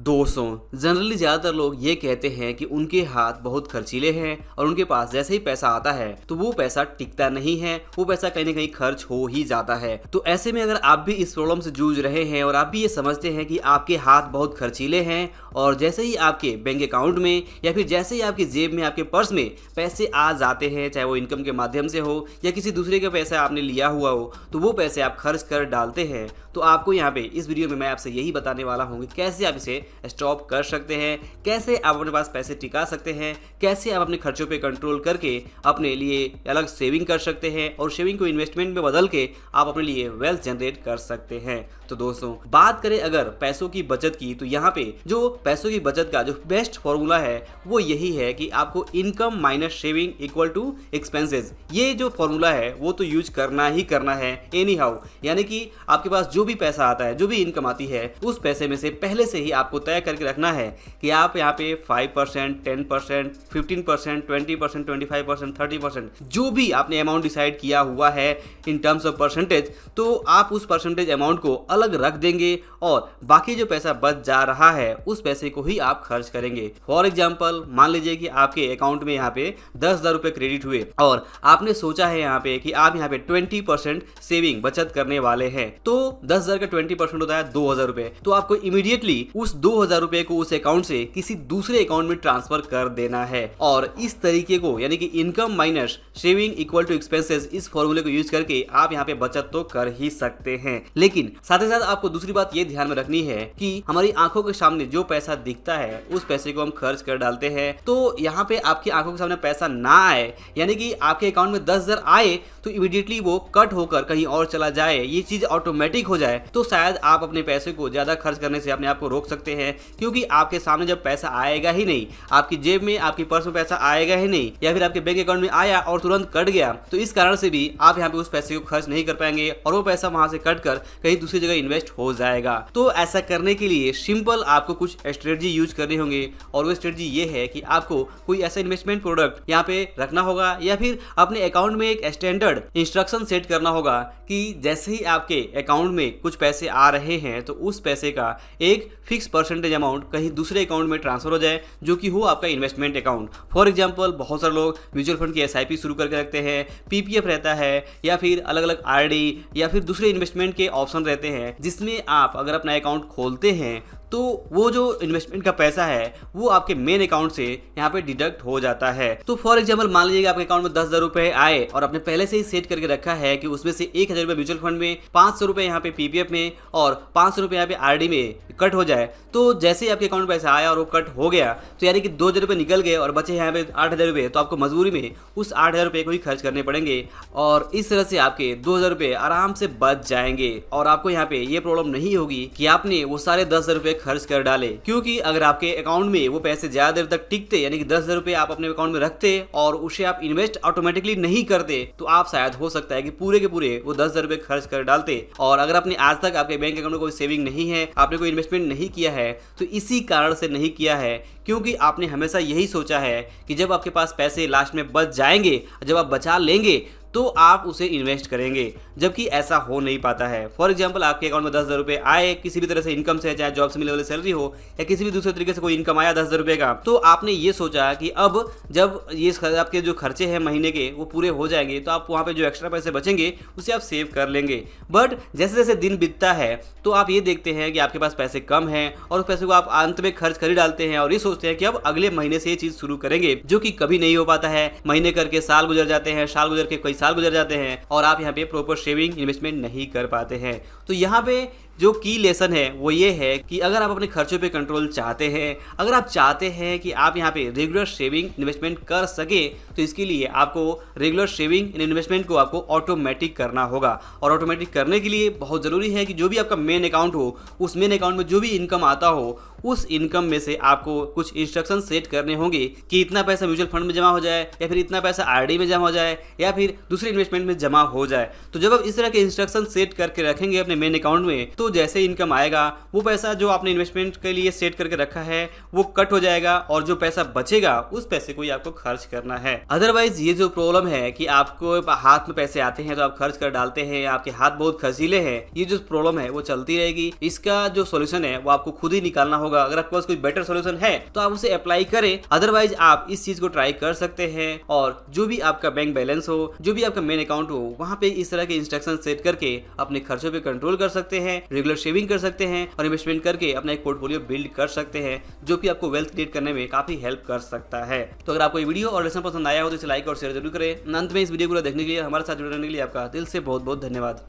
दोस्तों जनरली ज़्यादातर लोग ये कहते हैं कि उनके हाथ बहुत खर्चीले हैं और उनके पास जैसे ही पैसा आता है तो वो पैसा टिकता नहीं है, वो पैसा कहीं ना कहीं खर्च हो ही जाता है। तो ऐसे में अगर आप भी इस प्रॉब्लम से जूझ रहे हैं और आप भी ये समझते हैं कि आपके हाथ बहुत खर्चीले हैं और जैसे ही आपके बैंक अकाउंट में या फिर जैसे ही आपकी जेब में, आपके पर्स में पैसे आ जाते हैं, चाहे वो इनकम के माध्यम से हो या किसी दूसरे का पैसा आपने लिया हुआ हो, तो वो पैसे आप खर्च कर डालते हैं, तो आपको यहाँ पे इस वीडियो में मैं आपसे यही बताने वाला हूँ कि कैसे आप इसे स्टॉप कर सकते हैं, कैसे आप अपने पास पैसे टिका सकते हैं, कैसे आप अपने खर्चों पे कंट्रोल करके अपने लिए अलग सेविंग कर सकते हैं और सेविंग को इन्वेस्टमेंट में बदल के आप अपने लिए वेल्थ जनरेट कर सकते हैं। तो दोस्तों बात करें अगर पैसों की बचत की, तो यहाँ पे जो पैसों की बचत का जो बेस्ट फॉर्मूला है वो यही है कि आपको income minus saving equal to expenses, ये जो फॉर्मूला है वो तो यूज करना ही करना है एनी हाउ। यानी कि आपके पास जो भी पैसा आता है, जो भी इनकम आती है, उस पैसे में से पहले से ही आपको तय करके रखना है कि आप यहाँ पे 5%, 10%, 15%, 20%, 25%, 30% जो भी आपने अमाउंट डिसाइड किया हुआ है इन टर्म्स ऑफ परसेंटेज, तो आप उस परसेंटेज अमाउंट को अलग रख देंगे और बाकी जो पैसा बच जा रहा है उस पैसे को ही आप खर्च करेंगे। फॉर एग्जाम्पल मान लीजिए कि आपके अकाउंट में यहाँ पे 10,000 रुपए क्रेडिट हुए और आपने सोचा है यहाँ पे कि आप यहाँ पे 20% सेविंग बचत करने वाले हैं, तो 10,000 का 20% होता है 2,000 रुपए। तो आपको इमीडिएटली उस 2,000 रुपए को उस अकाउंट से किसी दूसरे अकाउंट में ट्रांसफर कर देना है। और इस तरीके को यानी कि income minus saving equal to expenses, इस फॉर्मूले को यूज करके आप यहाँ पे बचत तो कर ही सकते हैं। लेकिन साथ ही साथ आपको दूसरी बात ये ध्यान में रखनी है कि हमारी आंखों के सामने जो पैसा दिखता है उस पैसे को हम खर्च कर डालते हैं। तो यहाँ पे आपकी आंखों के सामने पैसा ना आए, यानी कि आपके अकाउंट में 10,000 आए तो इमीडिएटली वो कट होकर कहीं और चला जाए, ये चीज ऑटोमेटिक हो जाए, तो शायद आप अपने पैसे को ज्यादा खर्च करने से अपने आप को रोक सकते हैं। क्योंकि आपके सामने जब पैसा आएगा ही नहीं, आपकी जेब में, आपकी पर्स में पैसा आएगा ही नहीं, या फिर आपके बैंक अकाउंट में आया और तुरंत कट गया, तो इस कारण से भी आप यहाँ पे उस पैसे को खर्च नहीं कर पाएंगे और वो पैसा वहां से कट कर कहीं दूसरी जगह इन्वेस्ट हो जाएगा। तो ऐसा करने के लिए सिंपल आपको कुछ स्ट्रेटजी यूज करनी होंगे और वो स्ट्रेटजी ये है कि आपको कोई ऐसा इन्वेस्टमेंट प्रोडक्ट यहाँ पे रखना होगा या फिर अपने अकाउंट में एक स्टैंडर्ड इंस्ट्रक्शन सेट करना होगा कि जैसे ही आपके अकाउंट में कुछ पैसे आ रहे हैं तो उस पैसे का एक फिक्स परसेंटेज अमाउंट कहीं दूसरे अकाउंट में ट्रांसफर हो जाए जो कि हो आपका इन्वेस्टमेंट अकाउंट। फॉर एग्जांपल बहुत सारे लोग म्यूचुअल फंड की एसआईपी शुरू करके रखते हैं, पीपीएफ रहता है या फिर अलग अलग आरडी या फिर दूसरे इन्वेस्टमेंट के ऑप्शन रहते हैं, जिसमें आप अगर अपना अकाउंट खोलते हैं तो वो जो इन्वेस्टमेंट का पैसा है वो आपके मेन अकाउंट से यहाँ पे डिडक्ट हो जाता है। तो फॉर एग्जांपल मान लीजिए आपके अकाउंट में 10,000 रुपए आए और आपने पहले से ही सेट करके रखा है कि उसमें से 1,000 रुपए म्यूचुअल फंड में, 500 रुपए यहाँ पे पीपीएफ में और 500 रुपए यहाँ पे आरडी में कट हो जाए। तो जैसे ही आपके अकाउंट में पैसा आया और वो कट हो गया तो यानी कि 2,000 रुपए निकल गए और बचे यहाँ पे 8,000 रुपए, तो आपको मजबूरी में उस 8,000 रुपए को ही खर्च करने पड़ेंगे और इस तरह से आपके 2,000 रुपए आराम से बच जाएंगे और आपको यहाँ पे ये प्रॉब्लम नहीं होगी कि आपने वो सारे 10,000 रुपए खर्च कर डाले। क्योंकि अगर आपके अकाउंट में वो पैसे ज्यादा देर तक टिकते, यानी कि 10,000 रुपए आप अपने अकाउंट में रखते और उसे आप इन्वेस्ट ऑटोमेटिकली नहीं करते, तो आप शायद हो सकता है कि पूरे के पूरे वो 10,000 रुपए खर्च कर डालते। और अगर आपने आज तक आपके बैंक अकाउंट में कोई सेविंग नहीं है, आपने कोई इन्वेस्टमेंट नहीं किया है, तो इसी कारण से नहीं किया है क्योंकि आपने हमेशा यही सोचा है कि जब आपके पास पैसे लास्ट में बच जाएंगे, जब आप बचा लेंगे तो आप उसे इन्वेस्ट करेंगे, जबकि ऐसा हो नहीं पाता है। फॉर एग्जांपल आपके अकाउंट में 10,000 रुपए आए किसी भी तरह से इनकम से, चाहे जॉब से मिलने वाली सैलरी हो या किसी भी दूसरे तरीके से कोई इनकम आया 10,000 रुपए का, तो आपने ये सोचा कि अब जब ये आपके जो खर्चे हैं महीने के वो पूरे हो जाएंगे तो आप वहाँ पे जो एक्स्ट्रा पैसे बचेंगे उसे आप सेव कर लेंगे। बट जैसे जैसे दिन बीतता है तो आप ये देखते हैं कि आपके पास पैसे कम हैं और उस पैसे को आप अंत में खर्च कर ही डालते हैं और ये सोचते हैं कि अब अगले महीने से ये चीज शुरू करेंगे, जो कि कभी नहीं हो पाता है। महीने करके साल गुजर जाते हैं, साल गुजर के कई साल गुजर जाते हैं और आप यहाँ पे प्रॉपर सेविंग इन्वेस्टमेंट नहीं कर पाते हैं। तो यहाँ पे जो की लेसन है वो ये है कि अगर आप अपने खर्चों पे कंट्रोल चाहते हैं, अगर आप चाहते हैं कि आप यहाँ पे रेगुलर सेविंग इन्वेस्टमेंट कर सके, तो इसके लिए आपको रेगुलर सेविंग इन्वेस्टमेंट को आपको ऑटोमेटिक करना होगा। और ऑटोमेटिक करने के लिए बहुत ज़रूरी है कि जो भी आपका मेन अकाउंट हो, उस मेन अकाउंट में जो भी इनकम आता हो, उस इनकम में से आपको कुछ इंस्ट्रक्शन सेट करने होंगे कि इतना पैसा म्यूचुअल फंड में जमा हो जाए या फिर इतना पैसा आरडी में जमा हो जाए या फिर दूसरे इन्वेस्टमेंट में जमा हो जाए। तो जब आप इस तरह के इंस्ट्रक्शन सेट करके रखेंगे अपने मेन अकाउंट में, तो जैसे इनकम आएगा वो पैसा जो आपने इन्वेस्टमेंट के लिए सेट करके रखा है वो कट हो जाएगा और जो पैसा बचेगा उस पैसे को ही आपको खर्च करना है। अदरवाइज ये जो प्रॉब्लम है कि आपको हाथ में पैसे आते हैं तो आप खर्च कर डालते हैं, आपके हाथ बहुत खर्चीले हैं, ये जो प्रॉब्लम है वो चलती रहेगी। इसका जो सोल्यूशन है वो आपको खुद ही निकालना होगा। अगर आपके पास कोई बेटर सोल्यूशन है तो आप उसे अप्लाई करें, अदरवाइज आप इस चीज को ट्राई कर सकते हैं। और जो भी आपका बैंक बैलेंस हो, जो भी आपका मेन अकाउंट हो, वहां पे इस तरह के इंस्ट्रक्शन सेट करके अपने खर्चों पे कंट्रोल कर सकते हैं, रेगुलर सेविंग कर सकते हैं और इन्वेस्टमेंट करके अपना एक पोर्टफोलियो बिल्ड कर सकते हैं, जो कि आपको वेल्थ क्रिएट करने में काफी हेल्प कर सकता है। तो अगर आपको ये वीडियो और लेसन पसंद आया हो तो इसे लाइक और शेयर जरूर करें। अंत में इस वीडियो को देखने के लिए, हमारे साथ जुड़ने के लिए आपका दिल से बहुत बहुत धन्यवाद।